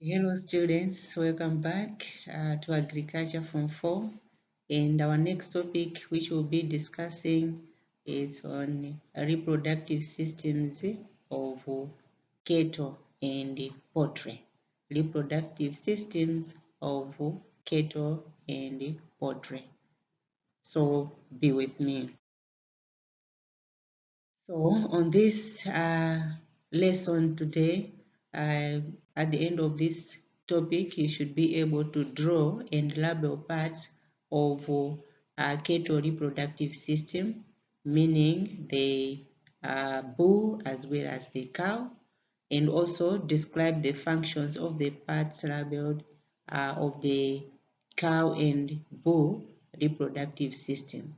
Hello students, welcome back to Agriculture Form 4, and our next topic which we'll be discussing is on reproductive systems of cattle and poultry. Reproductive systems of cattle and poultry. So be with me. So on this lesson today, at the end of this topic, you should be able to draw and label parts of cattle reproductive system, meaning the bull as well as the cow, and also describe the functions of the parts labeled of the cow and bull reproductive system.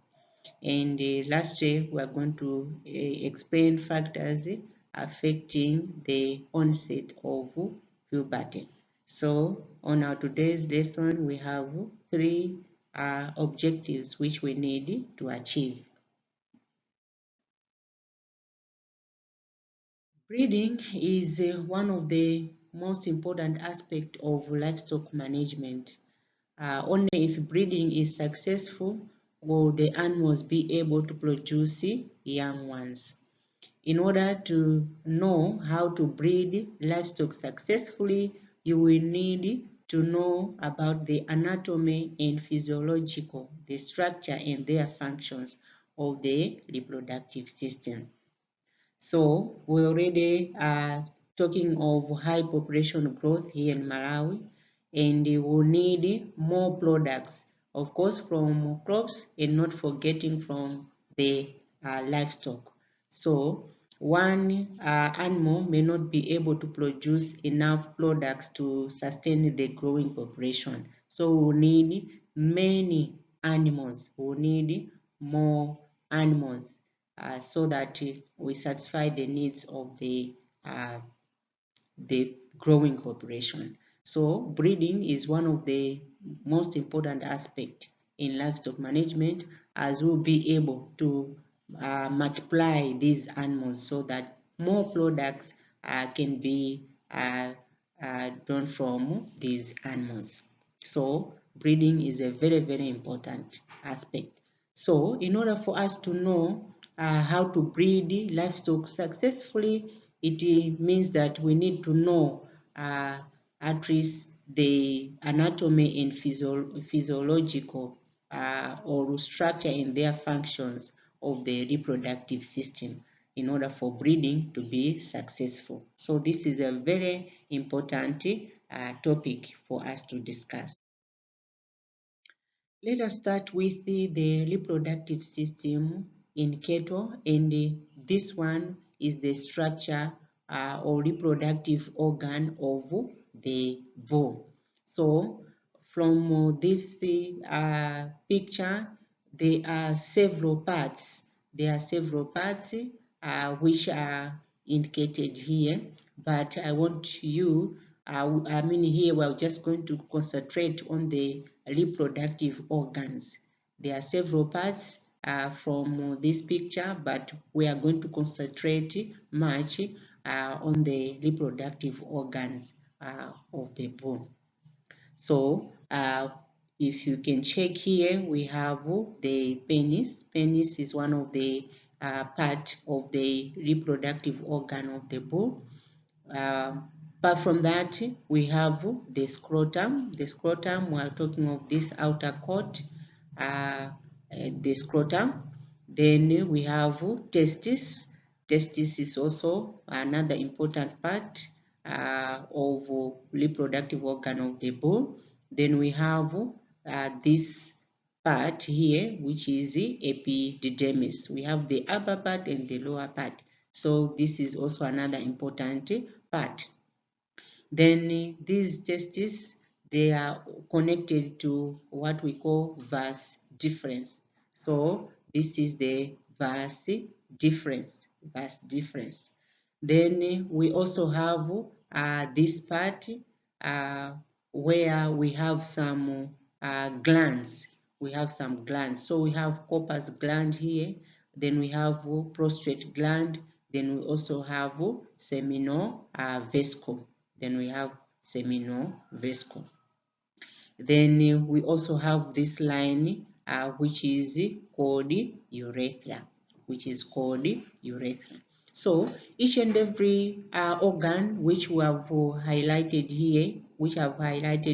And lastly, we are going to explain factors affecting the onset of puberty. So on our today's lesson, we have three objectives which we need to achieve. Breeding is one of the most important aspects of livestock management. Only if breeding is successful will the animals be able to produce young ones. In order to know how to breed livestock successfully, you will need to know about the anatomy and physiological, the structure and their functions of the reproductive system. So we already are talking of high population growth here in Malawi, and we will need more products, of course, from crops and not forgetting from the livestock. So one animal may not be able to produce enough products to sustain the growing population. So we need many animals. We need more animals so that we satisfy the needs of the growing population. So breeding is one of the most important aspects in livestock management, as we'll be able to multiply these animals so that more products can be done from these animals. So breeding is a very, very important aspect. So in order for us to know how to breed livestock successfully, it means that we need to know at least the anatomy and physiological or structure in their functions of the reproductive system in order for breeding to be successful. So this is a very important topic for us to discuss. Let us start with the reproductive system in cattle, and this one is the structure or reproductive organ of the bull. So from this picture, there are several parts. There are several parts which are indicated here, but I want you, here we're just going to concentrate on the reproductive organs. There are several parts from this picture, but we are going to concentrate much on the reproductive organs of the bull. So if you can check here, we have the penis. Penis is one of the part of the reproductive organ of the bull. Apart from that, we have the scrotum. The scrotum, we are talking of this outer coat, the scrotum. Then we have testis. Testis is also another important part of reproductive organ of the bull. Then we have this part here, which is the epididymis. We have the upper part and the lower part. So this is also another important part. Then these testes, they are connected to what we call vas deferens. So this is the vas deferens. Vas deferens. Then we also have this part where we have some glands. We have some glands. So we have corpus gland here. Then we have prostate gland. Then we also have seminal vesicle. Then we have seminal vesicle. Then we also have this line which is called urethra, So each and every organ which we have highlighted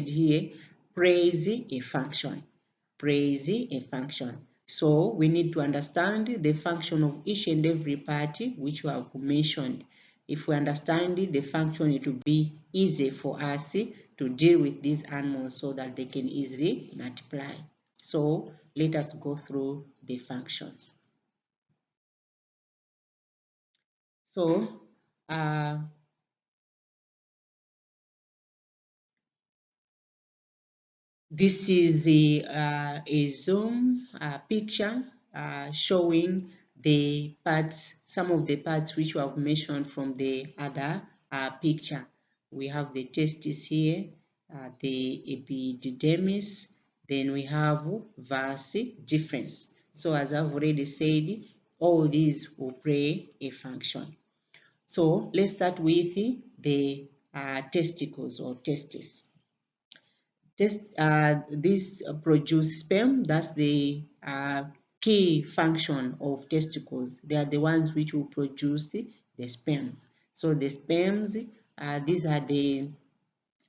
here, plays a function. So we need to understand the function of each and every part which we have mentioned. If we understand the function, it will be easy for us to deal with these animals so that they can easily multiply. So let us go through the functions. So this is a zoom picture showing the parts, some of the parts which we have mentioned from the other picture. We have the testis here, the epididymis, then we have vas deferens. So as I've already said, all these will play a function. So let's start with the testicles or testis. This produce sperm. That's the key function of testicles. They are the ones which will produce the sperm. So the sperms, these are the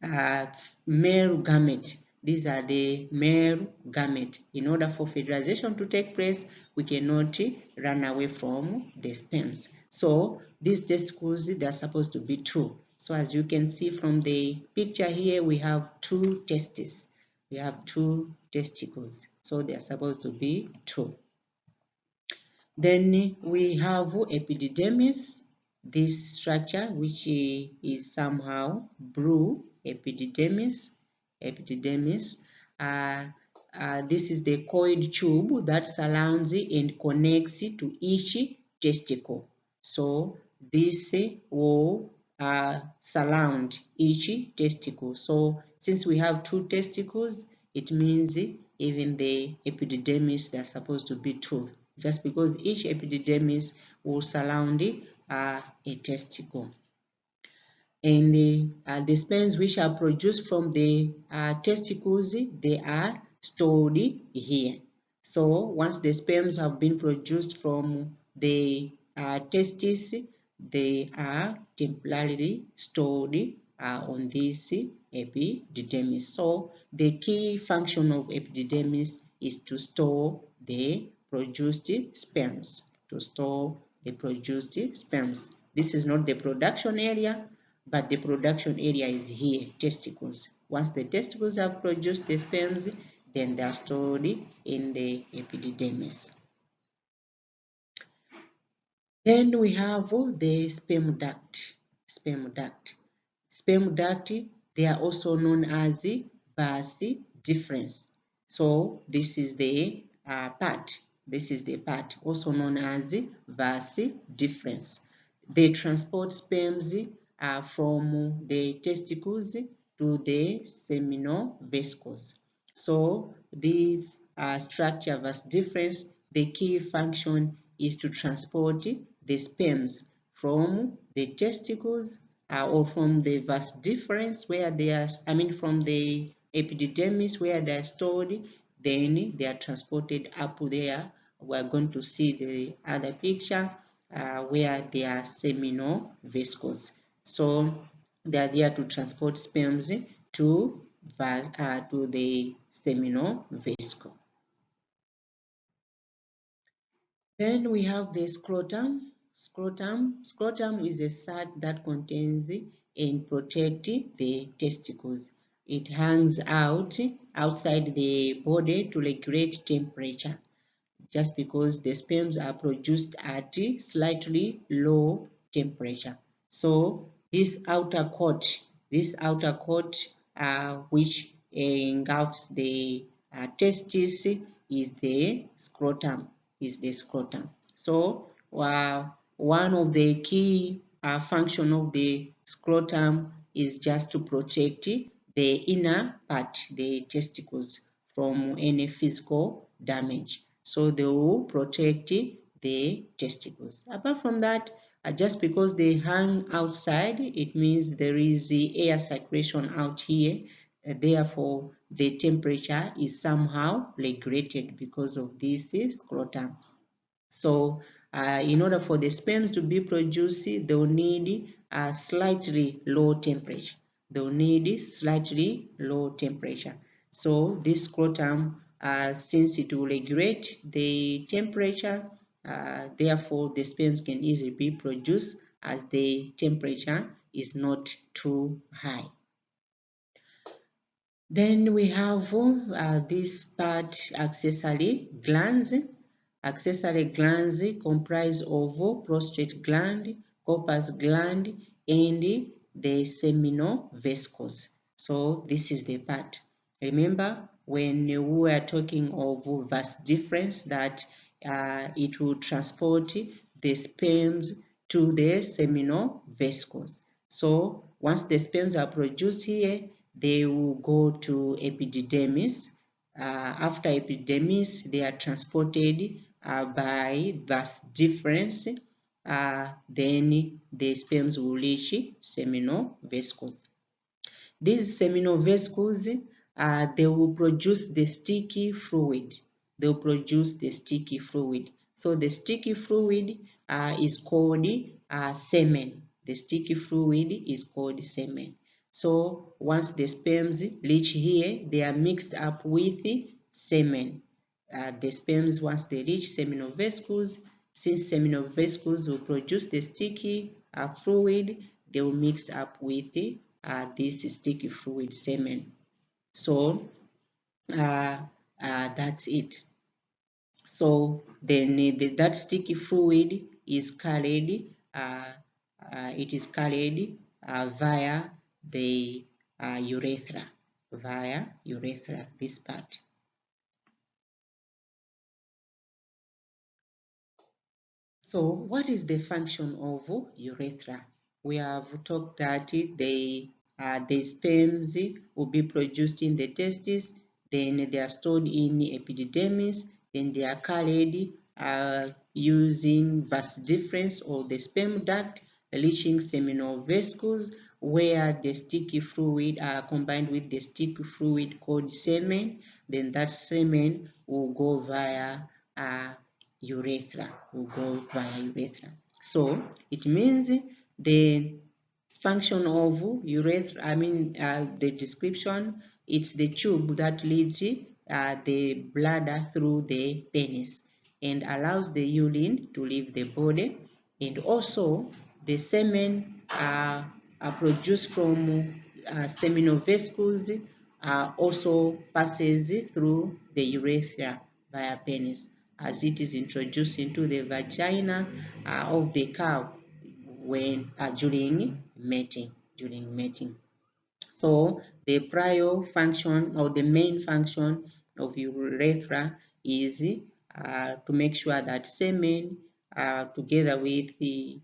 male gamete. These are the male gamete. In order for fertilization to take place, we cannot run away from the sperms. So these testicles, they are supposed to be two. So as you can see from the picture here, we have two testes. We have two testicles. So they are supposed to be two. Then we have epididymis, this structure which is somehow blue, epididymis. This is the coiled tube that surrounds and connects to each testicle. So this will surround each testicle. So since we have two testicles, it means even the epididymis, they're supposed to be two, just because each epididymis will surround a testicle. And the sperms which are produced from the testicles, they are stored here. So once the sperms have been produced from the testes, they are temporarily stored on this epididymis. So the key function of epididymis is to store the produced sperms. This is not the production area, but the production area is here, testicles. Once the testicles have produced the sperms, then they are stored in the epididymis. Then we have the sperm duct. They are also known as vas deferens. So this is the part. Also known as vas deferens. They transport sperms from the testicles to the seminal vesicles. So this structure vas deferens, the key function is to transport the sperms from the testicles or from the vas deferens where they are, from the epididymis where they are stored, then they are transported up there. We are going to see the other picture where they are seminal vesicles. So they are there to transport sperms to the seminal vesicle. Then we have the scrotum. Scrotum is a sac that contains and protects the testicles. It hangs outside the body to regulate temperature, just because the sperms are produced at slightly low temperature. So this outer coat which engulfs the testis is the scrotum. So one of the key function of the scrotum is just to protect the inner part, the testicles, from any physical damage. So they will protect the testicles. Apart from that, Just because they hang outside, it means there is the air circulation out here. Therefore, the temperature is somehow regulated because of this scrotum. So, in order for the sperms to be produced, they will need a slightly low temperature. They will need slightly low temperature. So, this scrotum, since it will regulate the temperature, therefore the sperms can easily be produced as the temperature is not too high. Then we have this part, accessory glands. Accessory glands comprise of prostate gland, corpus gland, and the seminal vesicles. So this is the part. Remember when we were talking of vas difference, that it will transport the sperms to the seminal vesicles. So once the sperms are produced here, they will go to epididymis. After epididymis, they are transported by vas difference. Then the sperms will reach seminal vesicles. These seminal vesicles, they will produce the sticky fluid. They will produce the sticky fluid. So the sticky fluid is called semen. The sticky fluid is called semen. So once the sperms reach here, they are mixed up with semen. The sperms, once they reach seminal vesicles, since seminal vesicles will produce the sticky fluid, they will mix up with this sticky fluid semen. So that's it. So then that sticky fluid is carried, it is carried via the urethra, this part. So what is the function of urethra? We have talked that the sperms will be produced in the testes, then they are stored in the epididymis, then they are carried using vas deferens or the sperm duct, reaching seminal vesicles, where the sticky fluid are combined with the sticky fluid called semen. Then that semen will go via urethra, So it means the function of urethra, the description, it's the tube that leads the bladder through the penis and allows the urine to leave the body, and also the semen are produced from seminal vesicles, also passes through the urethra via penis as it is introduced into the vagina of the cow when during mating. So the prior function or the main function of urethra is to make sure that semen together with the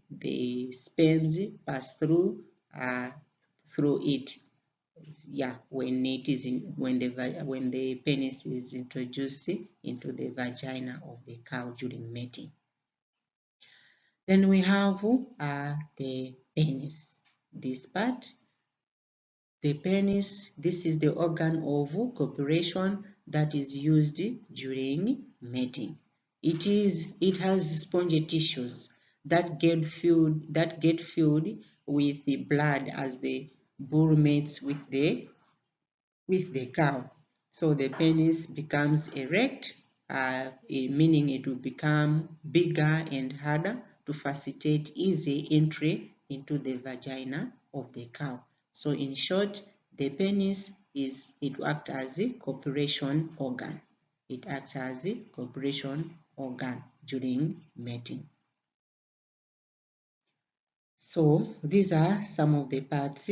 sperms pass through it. Yeah, when it is when the penis is introduced into the vagina of the cow during mating. Then we have the penis. This part, the penis, this is the organ of copulation that is used during mating. It has spongy tissues that get filled with the blood as the bull mates with the cow. So the penis becomes erect, meaning it will become bigger and harder to facilitate easy entry into the vagina of the cow. So in short, the penis acts as a copulation organ. It acts as a copulation organ during mating. So these are some of the parts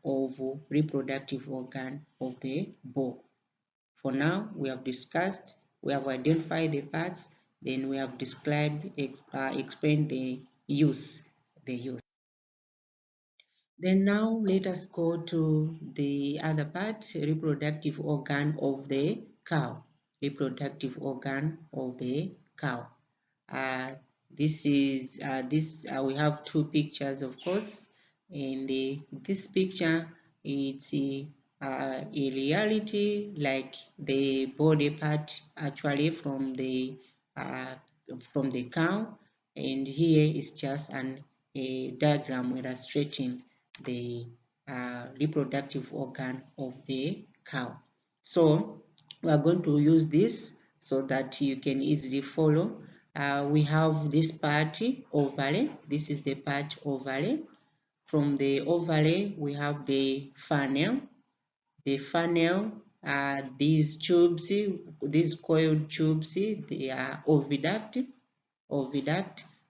of reproductive organ of the bull. For now, we have identified the parts, then we have explained the use. Then now let us go to the other part, reproductive organ of the cow. Reproductive organ of the cow. This is we have two pictures, of course, and this picture, it's in reality like the body part actually uh, from the cow, and here is just a diagram illustrating the reproductive organ of the cow. So we are going to use this so that you can easily follow. We have this part ovary. This is the part ovary. From the ovary, we have the funnel. The funnel, these tubes, these coiled tubes, they are oviduct.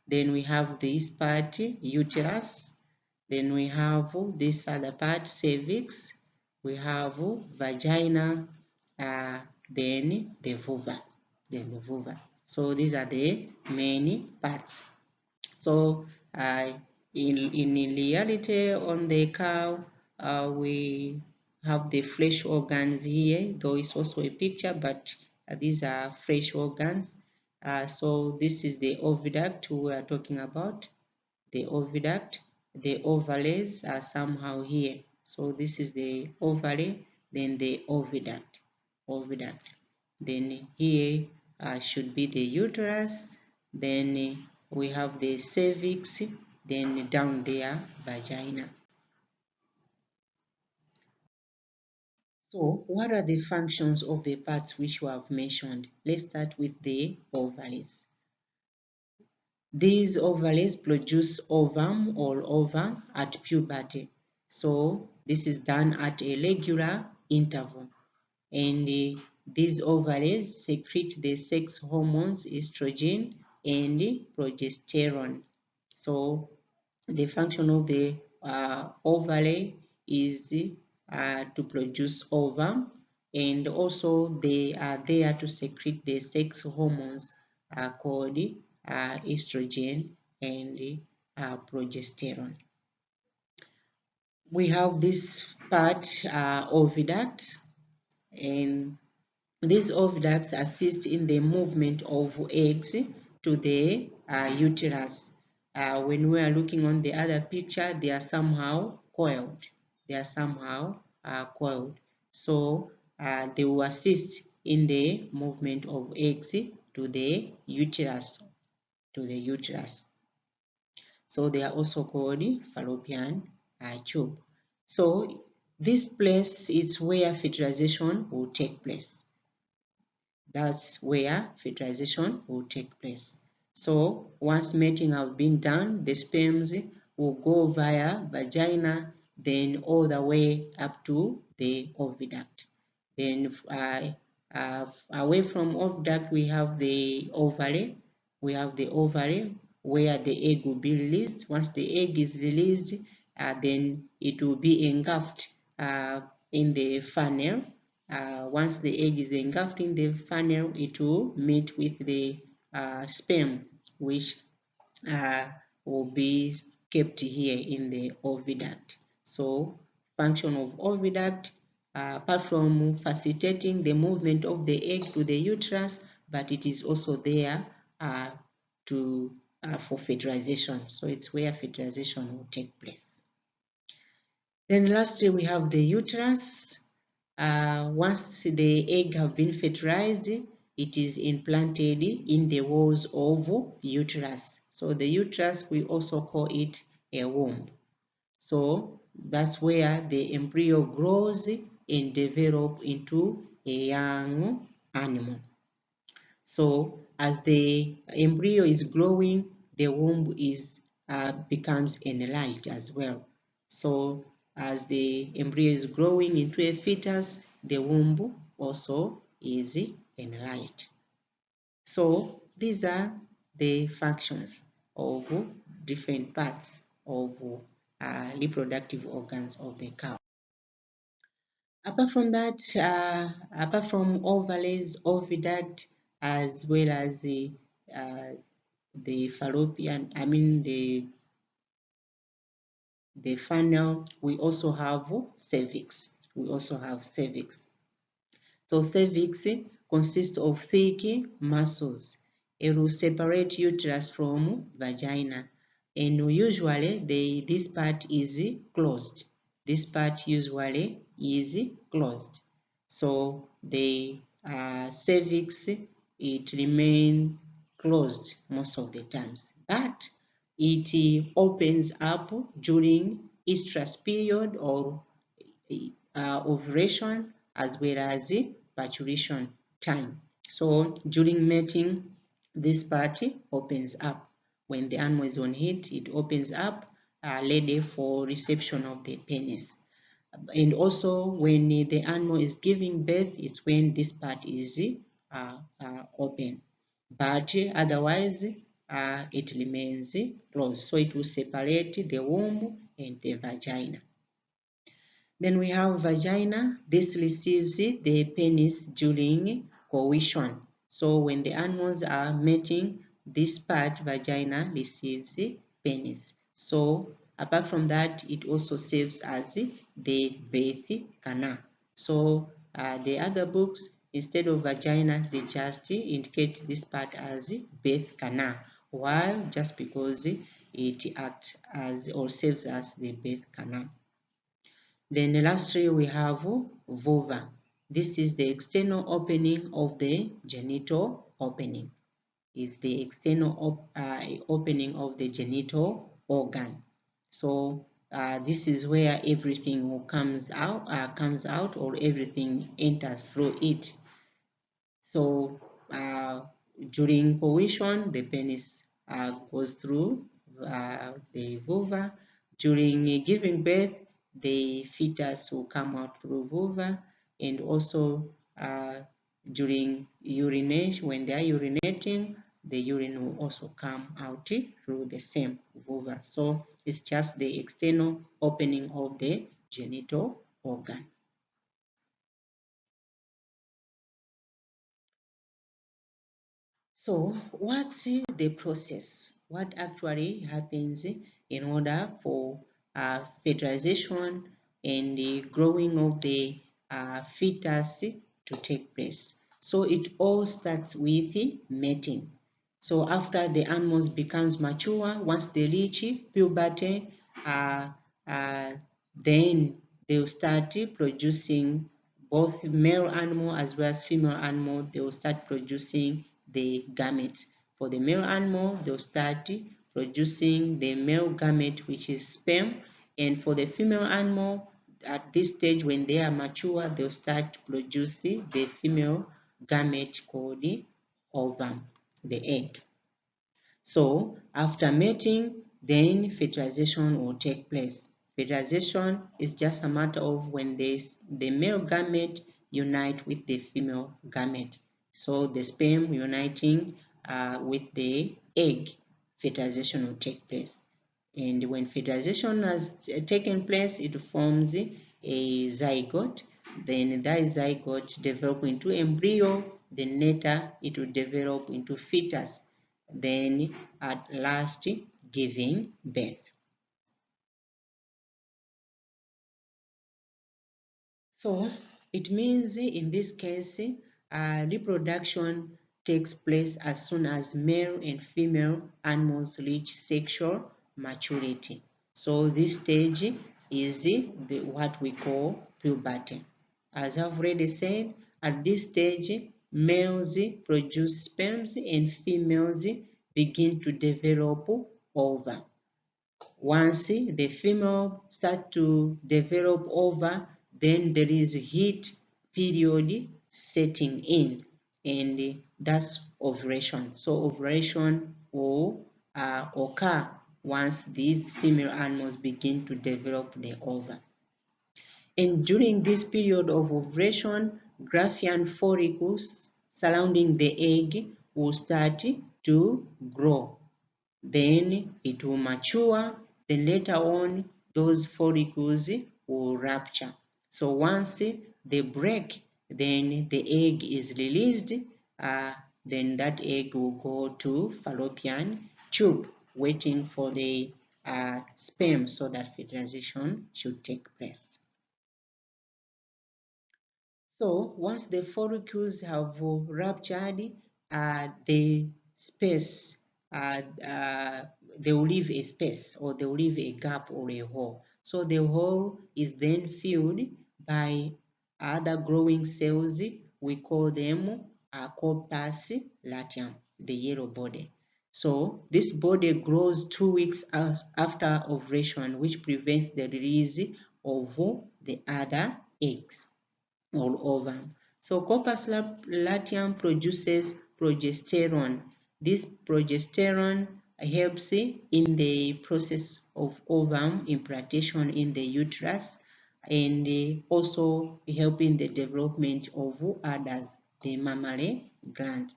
Then we have this part, uterus. Then we have this other part, cervix. We have vagina, then the vulva. So these are the main parts. So in reality, on the cow, we have the flesh organs here, though it's also a picture, but these are flesh organs. So this is the oviduct we are talking about. The oviduct, the ovaries are somehow here. So this is the ovary, then the oviduct. Then here should be the uterus, then we have the cervix, then down there vagina. So what are the functions of the parts which we have mentioned? Let's start with the ovaries. These ovaries produce ovum or ova at puberty. So this is done at a regular interval. And these ovaries secrete the sex hormones estrogen and progesterone. So the function of the ovary is to produce ovum, and also they are there to secrete the sex hormones called estrogen and progesterone. We have this part oviduct, and these oviducts assist in the movement of eggs to the uterus. When we are looking on the other picture, they are somehow coiled. So they will assist in the movement of eggs to the uterus. So they are also called fallopian tube. So this place is where fertilization will take place. That's where fertilization will take place. So once mating has been done, the sperms will go via vagina, then all the way up to the oviduct. Then away from oviduct, we have the ovary. Where the egg will be released. Once the egg is released, then it will be engulfed in the funnel. Once the egg is engulfed in the funnel, it will meet with the sperm, which will be kept here in the oviduct. So, function of oviduct, apart from facilitating the movement of the egg to the uterus, but it is also there for fertilization. So it's where fertilization will take place. Then lastly, we have the uterus. Once the egg have been fertilized, it is implanted in the walls of uterus. So the uterus, we also call it a womb. So that's where the embryo grows and develops into a young animal. So as the embryo is growing, the womb becomes enlarged as well. So as the embryo is growing into a fetus, the womb also is enlarged. So these are the functions of different parts of reproductive organs of the cow. Apart from that, apart from ovaries, oviduct, as well as the fallopian, the funnel, we also have cervix. So cervix consists of thick muscles, It will separate uterus from vagina, and usually this part is closed. This part usually is closed. So the cervix, it remains closed most of the times, but it opens up during estrus period or ovulation as well as parturition time. So during mating, this part opens up. When the animal is on heat, it opens up, ready for reception of the penis. And also when the animal is giving birth, it's when this part is open. But otherwise, it remains closed. So it will separate the womb and the vagina. Then we have vagina. This receives the penis during coition. So when the animals are mating, this part, vagina, receives the penis. So apart from that, it also serves as the birth canal. So the other books, instead of vagina, they just indicate this part as birth canal. Why? Just because it acts as or serves as the birth canal. Then lastly, we have vulva. This is the external opening of the genital opening. Is the external opening of the genital organ. So this is where everything comes out, or everything enters through it. So during coition, the penis goes through the vulva. During giving birth, the fetus will come out through vulva, and also during urination, when they are urinating, the urine will also come out through the same vulva. So it's just the external opening of the genital organ. So what's the process? What actually happens in order for fertilization and the growing of the fetus to take place? So it all starts with mating. So after the animals becomes mature, once they reach puberty, uh, uh, then they will start producing, both male animal as well as female animal, they will start producing the gamete. For the male animal, they'll start producing the male gamete, which is sperm, and for the female animal, at this stage when they are mature, they'll start producing the female gamete called the ovum, the egg. So after mating, then fertilization will take place. Fertilization is just a matter of when the male gamete unite with the female gamete. So the sperm uniting with the egg, fertilization will take place. And when fertilization has taken place, it forms a zygote. Then that zygote develops into embryo. Then later it will develop into fetus. Then at last giving birth. So it means in this case, reproduction takes place as soon as male and female animals reach sexual maturity. So this stage is what we call puberty. As I've already said, at this stage, males produce sperms and females begin to develop ova. Once the female start to develop ova, then there is heat period setting in, and that's ovulation. So ovulation will occur once these female animals begin to develop the ova. And during this period of ovulation, Graafian follicles surrounding the egg will start to grow. Then it will mature. Then later on, those follicles will rupture. So once they break, then the egg is released. Then that egg will go to fallopian tube, waiting for the sperm so that fertilization should take place. So once the follicles have ruptured, the space, they will leave a space, or they will leave a gap or a hole. So the hole is then filled by other growing cells. We call them corpus luteum, the yellow body. So this body grows 2 weeks after ovulation, which prevents the release of the other eggs or ovum. So corpus luteum produces progesterone. This progesterone helps in the process of ovum implantation in the uterus, and also help in the development of others, the mammary gland.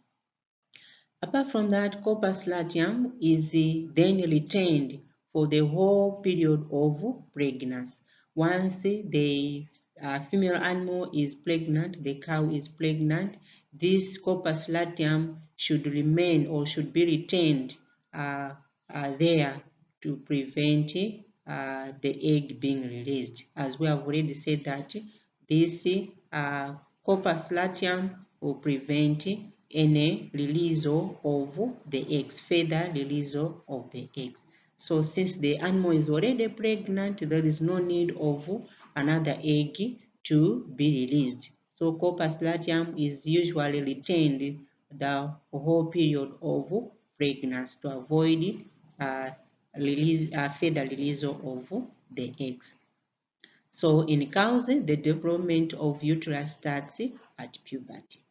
Apart from that, corpus luteum is then retained for the whole period of pregnancy. Once the female animal is pregnant, the cow is pregnant, this corpus luteum should remain or should be retained there to prevent the egg being released. As we have already said that this corpus luteum will prevent any release of the eggs, further release of the eggs. So since the animal is already pregnant, there is no need of another egg to be released. So corpus luteum is usually retained the whole period of pregnancy to avoid further release of the eggs. So in cows, the development of uterus starts at puberty.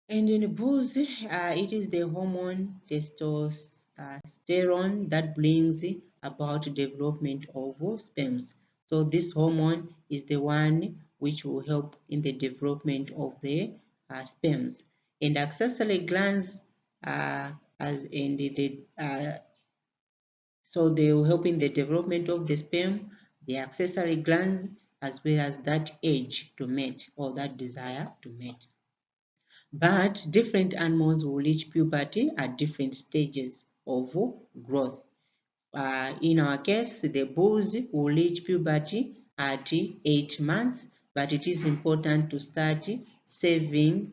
And in bulls, it is the hormone testosterone that brings about development of sperms. So this hormone is the one which will help in the development of the sperms. And accessory glands so they will help in the development of the sperm, the accessory gland, as well as that urge to mate or that desire to mate. But different animals will reach puberty at different stages of growth. In our case, the bulls will reach puberty at 8 months, but it is important to start using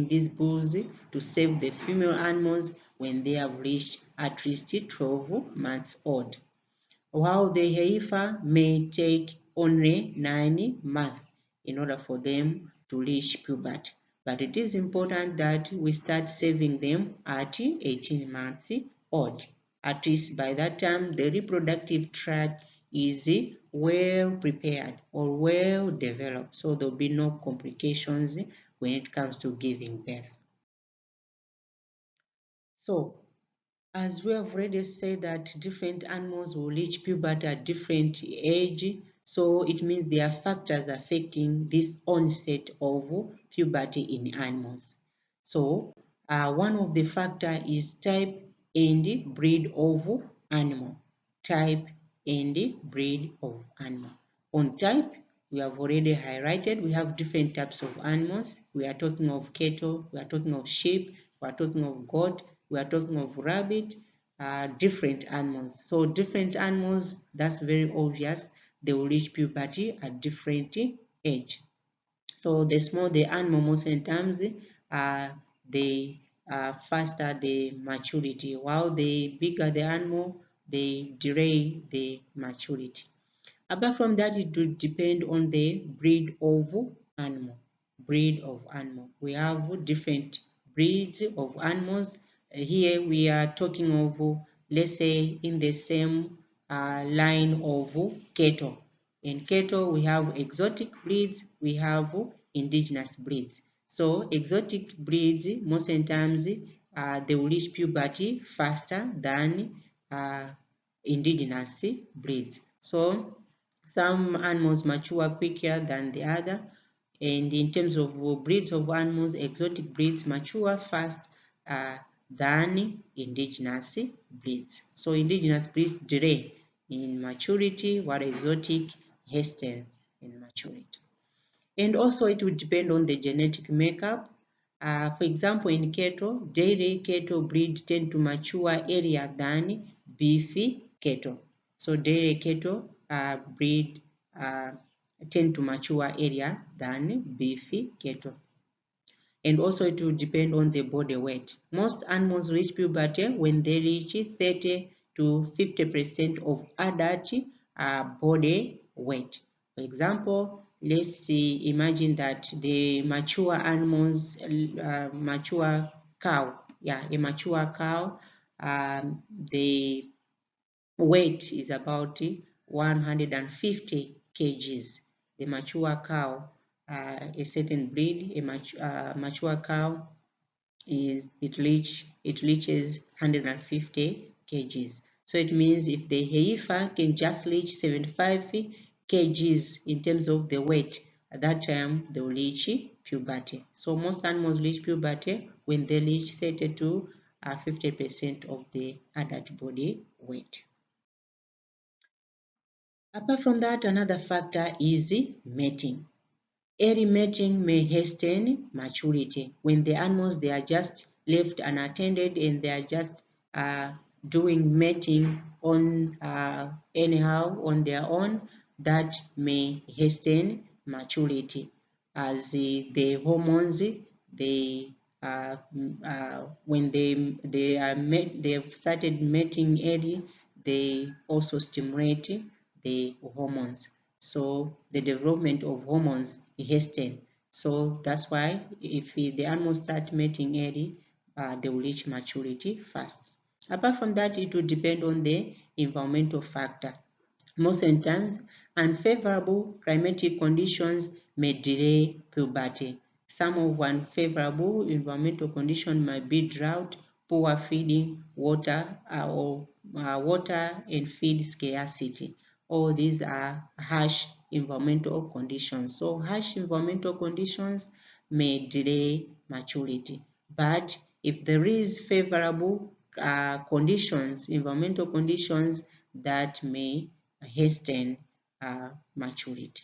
these bulls to save the female animals when they have reached at least 12 months old, while the heifer may take only 9 months in order for them to reach puberty. But it is important that we start saving them at 18 months old. At least by that time, the reproductive tract is well prepared or well developed, so there will be no complications when it comes to giving birth. So, as we have already said that different animals will reach puberty at different age, so it means there are factors affecting this onset of puberty in animals. So one of the factors is type and breed of animal. Type and breed of animal. On type, we have already highlighted, we have different types of animals. We are talking of cattle, we are talking of sheep, we are talking of goat, we are talking of rabbit, different animals. So different animals, that's very obvious, they will reach puberty at different age. So the smaller the animal, most of the times, the faster the maturity, while the bigger the animal, they delay the maturity. Apart from that, it will depend on the breed of animal. Breed of animal. We have different breeds of animals. Here we are talking of, let's say, in the same line of cattle. In cattle, we have exotic breeds, we have indigenous breeds. So exotic breeds, most of the times, they will reach puberty faster than indigenous breeds. So some animals mature quicker than the other, and in terms of breeds of animals, exotic breeds mature fast than indigenous breeds. So indigenous breeds delay in maturity, while exotic hasten in maturity. And also it will depend on the genetic makeup. For example, in cattle, dairy cattle breed tend to mature earlier than beefy cattle. So dairy cattle breed tend to mature earlier than beefy cattle. and also it will depend on the body weight. Most animals reach puberty when they reach 30 to 50% of adult body weight. For example, let's see, imagine that the mature animals, mature cow, a mature cow, the weight is about 150 kgs. The mature cow, a certain breed, a mature cow it reaches 150 kgs. So it means if the heifer can just reach 75 kgs in terms of the weight, at that time they will reach puberty. So most animals reach puberty when they reach 30 to 50% of the adult body weight. Apart from that, another factor is mating. Early mating may hasten maturity. When the animals they are just left unattended and they are just doing mating on anyhow on their own, that may hasten maturity, as the hormones when they have started mating early, they also stimulate the hormones. So the development of hormones hasten. So that's why if the animals start mating early, they will reach maturity fast. Apart from that, it will depend on the environmental factor. Most times, unfavorable climatic conditions may delay puberty. Some of unfavorable environmental conditions might be drought, poor feeding, water and feed scarcity. All these are harsh environmental conditions. So harsh environmental conditions may delay maturity. But if there is favorable environmental conditions that may hasten maturity.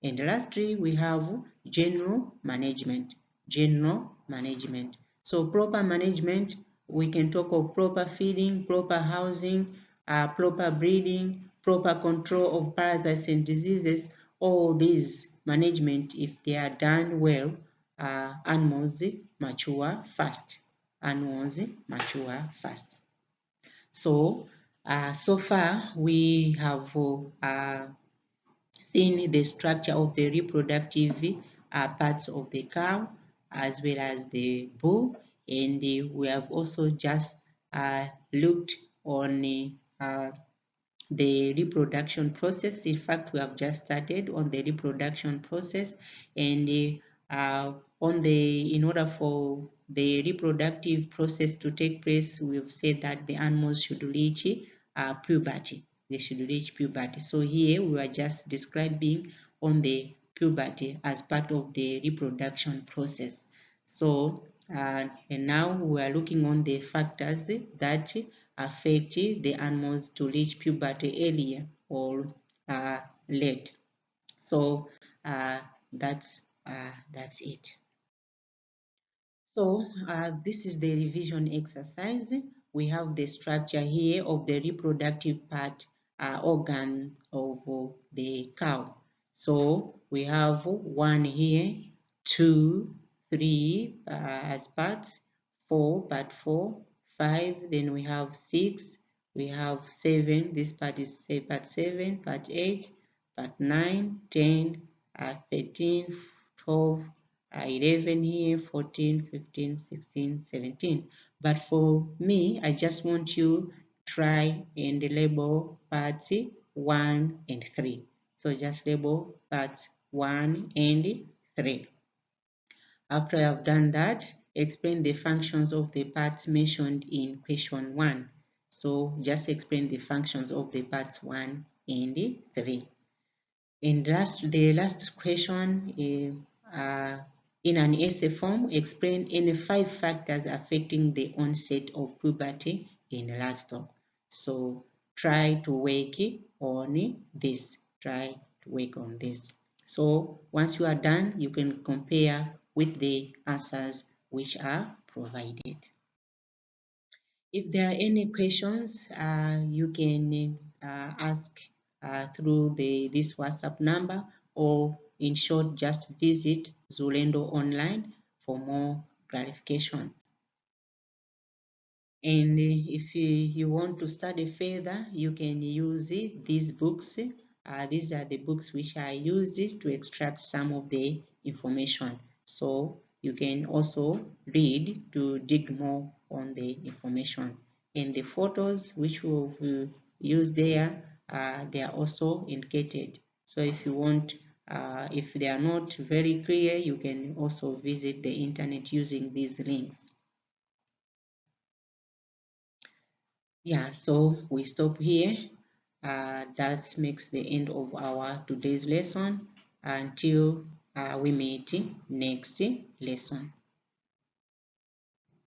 And lastly, we have general management. General management. So proper management, we can talk of proper feeding, proper housing, proper breeding, proper control of parasites and diseases. All these management, if they are done well, animals mature fast. Animals mature fast. So, so far we have seen the structure of the reproductive parts of the cow as well as the bull, and we have also just looked on the reproduction process. In fact, we have just started on the reproduction process, and in order for the reproductive process to take place, we've said that the animals should reach puberty. They should reach puberty. So here we are just describing on the puberty as part of the reproduction process. So and now we are looking on the factors that affect the animals to reach puberty earlier or late. So that's it. So this is the revision exercise. We have the structure here of the reproductive part organs of the cow. So we have 1 here, 2, 3 as parts, 4, part 4, 5, then we have 6, we have 7, this part is part 7, part 8, part 9, 10, 13, 12, 11 here, 14, 15, 16, 17. But for me, I just want you try and label parts 1 and 3. So just label parts 1 and 3. After I have done that, explain the functions of the parts mentioned in question 1. So just explain the functions of the parts 1 and 3. And the last question is, in an essay form, explain any 5 factors affecting the onset of puberty in livestock. So try to work on this. Try to work on this. So once you are done, you can compare with the answers which are provided. If there are any questions, you can ask through this WhatsApp number, or in short, just visit Xulendo online for more clarification. And if you want to study further, you can use these books. These are the books which I used to extract some of the information. So you can also read to dig more on the information. And the photos which we've used there, they are also indicated. So if you want, if they are not very clear, you can also visit the internet using these links. Yeah, so we stop here. That makes the end of our today's lesson until we meet next lesson.